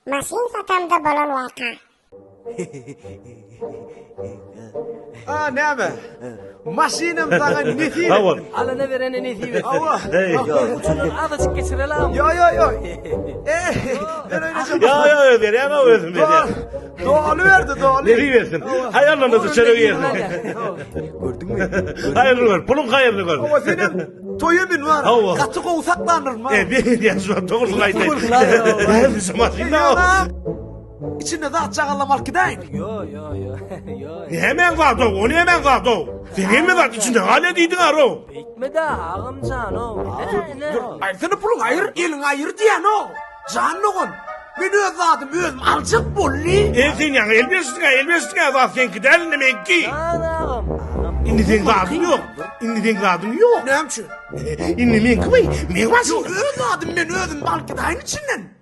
Maşin satamda bolan vaka. Näme? Maşinam sana netiyle. Awal. Alana verene ne diyor? Allah. Uçunun azıcık geçirelim. Yo. Ben öyle Ya ver ya versin ver ya. Doğalı verdi doğalı. Nereye versin? Hayırlanızı şöyle yersin. Gördün mü? Hayırlı ver. Pulun hayırlı ver. Ama senin toyumun var. Allah. Katı kovsaklanır mı? Bir ya şu an doğru kaydı. Doğru kaydı. Nerede şu maşin ne o? İçinde daha çağalamak ki değil. Yo. Hemen kaldı o. Onu hemen kaldı o. Sen hemen kaldı içinde. Hala değildin aro. Bitme de ağam canım. Ne? Ay seni pulun ayır, elin ayır diyen o. Canlıkın. Ben özledim, alçık bulli. Sen yani elbisine bak sen gidelim demek ki. Ağam. İndi sen kaldın yok. İndi sen kaldın yok. Ne hemşi? İndi men kıvay. Men var Yo özledim ben özüm balkı da aynı içinden.